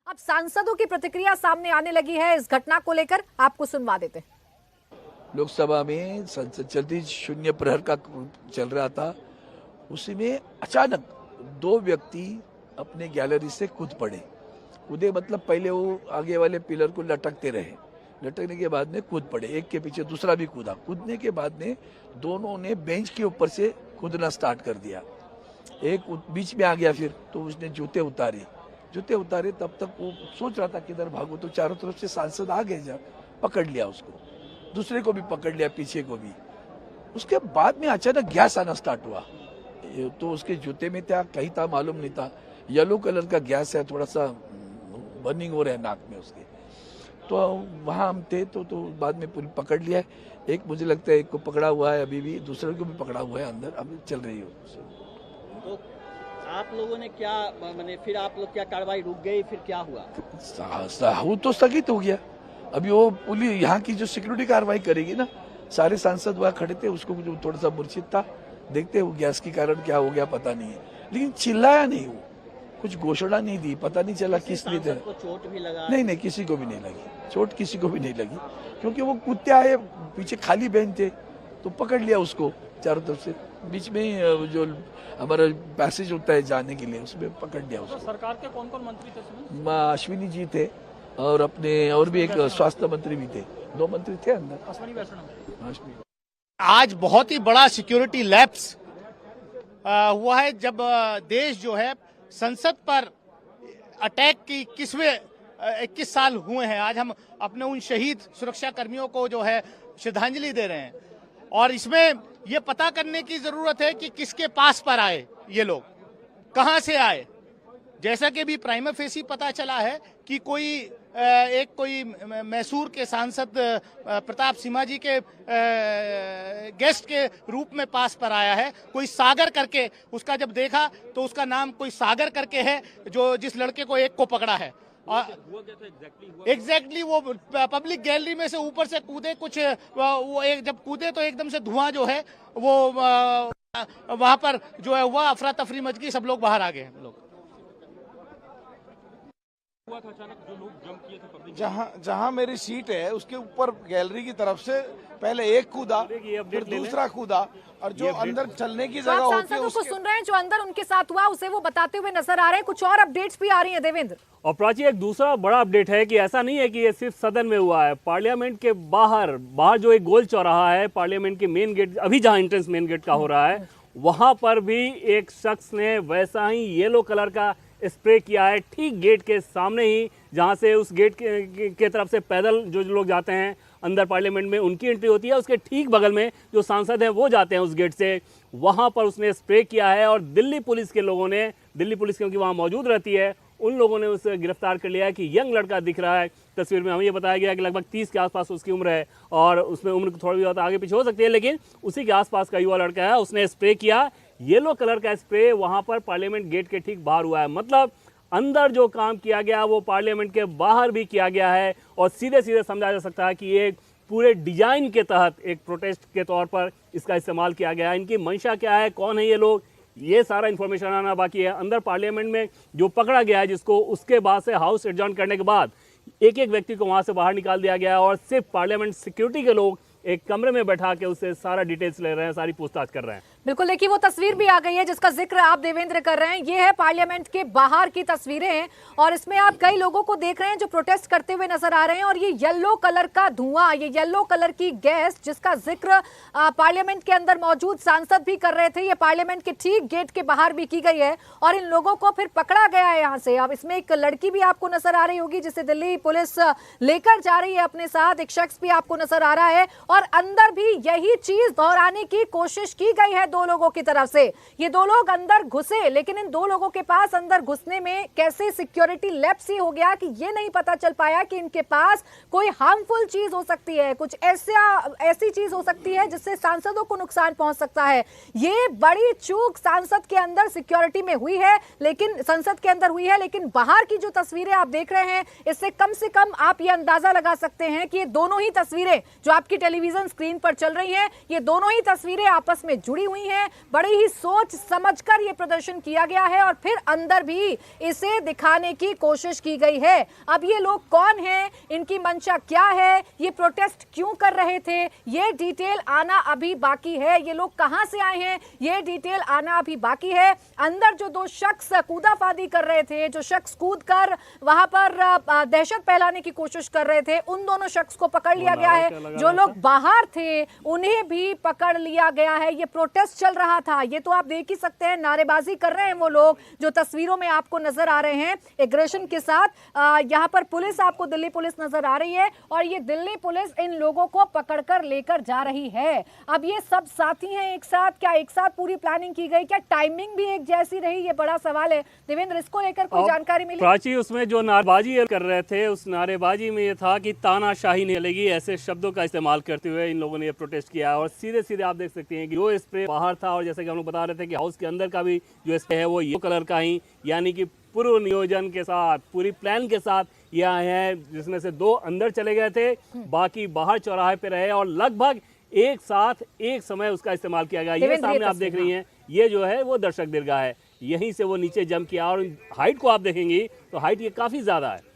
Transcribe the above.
अब सांसदों की प्रतिक्रिया सामने आने लगी है इस घटना को लेकर, आपको सुनवा देते हैं। लोकसभा में संसद चलती शून्य प्रहर का चल रहा था, उसी में अचानक दो व्यक्ति अपने गैलरी से कूद पड़े। कूदे मतलब पहले वो आगे वाले पिलर को लटकते रहे, लटकने के बाद में कूद पड़े, एक के पीछे दूसरा भी कूदा। कूदने के बाद में दोनों ने बेंच के ऊपर से कूदना स्टार्ट कर दिया। एक बीच में आ गया, फिर तो उसने जूते उतारे। तब तक वो सोच रहा था किधर भागो, तो चारों तरफ से सांसद आ गए, जब पकड़ लिया उसको, दूसरे को भी पकड़ लिया, पीछे को भी। उसके बाद में अचानक गैस आना स्टार्ट हुआ, तो उसके जूते में क्या कहीं था मालूम नहीं था। येलो कलर का गैस है, थोड़ा सा बर्निंग हो रहा है नाक में उसके। तो वहाँ हम थे, तो बाद में पुलिस पकड़ लिया। एक मुझे लगता है एक को पकड़ा हुआ है, अभी भी दूसरे को भी पकड़ा हुआ है, अंदर अभी चल रही है। तो आप लोगों ने क्या मैंने फिर आप लोग क्या कार्रवाई रुक गई, फिर क्या हुआ? वो तो स्थगित हो गया। अभी वो पुलिस यहाँ की जो सिक्योरिटी कार्रवाई करेगी ना, सारे सांसद वहाँ खड़े थे, उसको जो थोड़ा सा मूर्छित था, देखते वो गैस के कारण क्या हो गया पता नहीं है, लेकिन चिल्लाया नहीं, वो कुछ घोषणा नहीं दी, पता नहीं चला किस लिए थे। चोट भी लगा? नहीं, किसी को भी नहीं लगी चोट, किसी को भी नहीं लगी, क्योंकि वो कूदते आए, पीछे खाली बेंच थे, तो पकड़ लिया उसको चारों तरफ से। बीच में जो हमारा पैसेज होता है जाने के लिए, उसमें पकड़ लिया उसको। सरकार के कौन कौन मंत्री थे? अश्विनी जी थे, और अपने और भी एक स्वास्थ्य मंत्री भी थे, दो मंत्री थे अंदर। आज बहुत ही बड़ा सिक्योरिटी लैप्स हुआ है, जब देश जो है संसद पर अटैक की 21 साल हुए हैं। आज हम अपने उन शहीद सुरक्षा कर्मियों को जो है श्रद्धांजलि दे रहे हैं, और इसमें ये पता करने की जरूरत है कि किसके पास पर आए ये लोग, कहां से आए। जैसा कि भी प्राइमा फेसी पता चला है कि कोई मैसूर के सांसद प्रताप सिम्हा जी के गेस्ट के रूप में पास पर आया है। कोई सागर करके, उसका जब देखा तो उसका नाम कोई सागर करके है, जो जिस लड़के को एक को पकड़ा है। एग्जैक्टली वो पब्लिक गैलरी में से ऊपर से कूदे, कुछ वो एक जब कूदे तो एकदम से धुआं जो है वो वहां पर जो है हुआ, अफरा तफरी मच गई, सब लोग बाहर आ गए। लोग हुआ था अचानक, जो लोग जंप किए थे पब्लिक, जहां मेरी सीट है उसके ऊपर गैलरी की तरफ से पहले एक कूदा, फिर दूसरा कूदा, और जो अंदर चलने की जगह होती है सांसदों को सुन रहे हैं, जो अंदर उनके साथ हुआ उसे वो बताते हुए नजर आ रहे हैं। कुछ और अपडेट्स भी आ रही हैं देवेंद्र। और प्राची, एक दूसरा बड़ा अपडेट है कि ऐसा नहीं है कि ये सिर्फ सदन में हुआ है, पार्लियामेंट के बाहर जो एक गोल चौराहा है, पार्लियामेंट के मेन गेट, अभी जहां एंट्रेंस मेन गेट का हो रहा है, वहां पर भी एक शख्स ने वैसा ही येलो कलर का स्प्रे किया है, ठीक गेट के सामने ही, जहां से उस गेट के तरफ से पैदल जो लोग जाते हैं अंदर पार्लियामेंट में, उनकी एंट्री होती है, उसके ठीक बगल में जो सांसद हैं वो जाते हैं उस गेट से, वहां पर उसने स्प्रे किया है। और दिल्ली पुलिस के लोगों ने, दिल्ली पुलिस क्योंकि वहां मौजूद रहती है, उन लोगों ने उसे गिरफ्तार कर लिया है कि यंग लड़का दिख रहा है तस्वीर में। हमें ये बताया गया कि लगभग 30 के आसपास उसकी उम्र है, और उसमें उम्र थोड़ी बहुत आगे पीछे हो सकती है, लेकिन उसी के आसपास का युवा लड़का है। उसने स्प्रे किया, येलो कलर का स्प्रे वहां पर पार्लियामेंट गेट के ठीक बाहर हुआ है। मतलब अंदर जो काम किया गया वो पार्लियामेंट के बाहर भी किया गया है, और सीधे सीधे समझा जा सकता है कि ये पूरे डिजाइन के तहत एक प्रोटेस्ट के तौर पर इसका इस्तेमाल किया गया है। इनकी मंशा क्या है, कौन है ये लोग, ये सारा इन्फॉर्मेशन आना बाकी है। अंदर पार्लियामेंट में जो पकड़ा गया है जिसको, उसके बाद से हाउस एडजॉर्न करने के बाद एक एक व्यक्ति को वहां से बाहर निकाल दिया गया है, और सिर्फ पार्लियामेंट सिक्योरिटी के लोग एक कमरे में बैठा के उससे सारा डिटेल्स ले रहे हैं, सारी पूछताछ कर रहे हैं। बिल्कुल, देखिए वो तस्वीर भी आ गई है जिसका जिक्र आप देवेंद्र कर रहे हैं। ये है पार्लियामेंट के बाहर की तस्वीरें हैं, और इसमें आप कई लोगों को देख रहे हैं जो प्रोटेस्ट करते हुए नजर आ रहे हैं। और ये येलो कलर का धुआं, ये येलो कलर की गैस जिसका जिक्र पार्लियामेंट के अंदर मौजूद सांसद भी कर रहे थे, ये पार्लियामेंट के ठीक गेट के बाहर भी की गई है, और इन लोगों को फिर पकड़ा गया है यहाँ से। अब इसमें एक लड़की भी आपको नजर आ रही होगी जिसे दिल्ली पुलिस लेकर जा रही है अपने साथ, एक शख्स भी आपको नजर आ रहा है, और अंदर भी यही चीज दोहराने की कोशिश की गई है दो लोगों की तरफ से। ये दो लोग अंदर घुसे, लेकिन इन दो लोगों के पास अंदर घुसने में कैसे सिक्योरिटी लैप्स ही हो गया कि ये नहीं पता चल पाया कि इनके पास कोई हार्मफुल चीज हो सकती है, कुछ ऐसी चीज हो सकती है जिससे सांसदों को नुकसान पहुंच सकता है। ये बड़ी चूक सांसद के अंदर सिक्योरिटी में हुई है, लेकिन संसद के अंदर हुई है, लेकिन बाहर की जो तस्वीरें आप देख रहे हैं, इससे कम आप ये अंदाजा लगा सकते हैं कि ये दोनों ही तस्वीरें जो आपकी टेलीविजन स्क्रीन पर चल रही हैं, ये दोनों ही तस्वीरें आपस में जुड़ी हुई हुई हैं, बड़ी ही सोच समझकर ये प्रदर्शन किया गया है और फिर अंदर भी इसे दिखाने की कोशिश की गई है। अब ये लोग कौन हैं, इनकी मंशा क्या है, ये प्रोटेस्ट क्यों कर रहे थे, ये डिटेल आना अभी बाकी है। ये लोग कहां से आए हैं, ये डिटेल आना अभी बाकी है। अंदर जो दो शख्स कूदाफादी कर रहे थे, जो शख्स कूद कर वहां पर दहशत फैलाने की कोशिश कर रहे थे, उन दोनों शख्स को पकड़ लिया गया है। जो लोग बाहर थे उन्हें भी पकड़ लिया गया है। ये प्रोटेस्ट चल रहा था, ये तो आप देख ही सकते हैं, नारेबाजी कर रहे हैं वो लोग जो तस्वीरों में आपको नजर आ रहे हैं एग्रेशन के साथ। यहाँ पर पुलिस, आपको दिल्ली पुलिस नजर आ रही है और ये दिल्ली पुलिस इन लोगों को पकड़कर लेकर जा रही है। अब ये सब साथी हैं एक साथ, क्या एक साथ पूरी प्लानिंग की गई, क्या टाइमिंग भी एक जैसी रही, ये बड़ा सवाल है। देवेंद्र, इसको लेकर कोई जानकारी मिली? प्राची, उसमें जो नारेबाजी कर रहे थे उस नारेबाजी में ये था कि तानाशाही नहीं चलेगी, ऐसे शब्दों का इस्तेमाल करते हुए इन लोगों ने ये प्रोटेस्ट किया। और सीधे सीधे आप देख सकते हैं कि जो स्प्रे बाहर था और जैसे कि हम लोग बता रहे थे कि हाउस के अंदर का भी जो स्प्रे है वो येलो कलर का ही, यानी कि पूर्व नियोजन के साथ, पूरी प्लान के साथ ये आए हैं, जिसमें से 2 अंदर चले गए थे, बाकी बाहर चौराहे पे रहे और लगभग एक साथ एक समय उसका इस्तेमाल किया गया। ये सामने आप देख रही हैं, ये जो है वो दर्शक दीर्घा है, यहीं से वो नीचे जंप किया और हाइट को आप देखेंगी तो हाइट ये काफी ज्यादा है।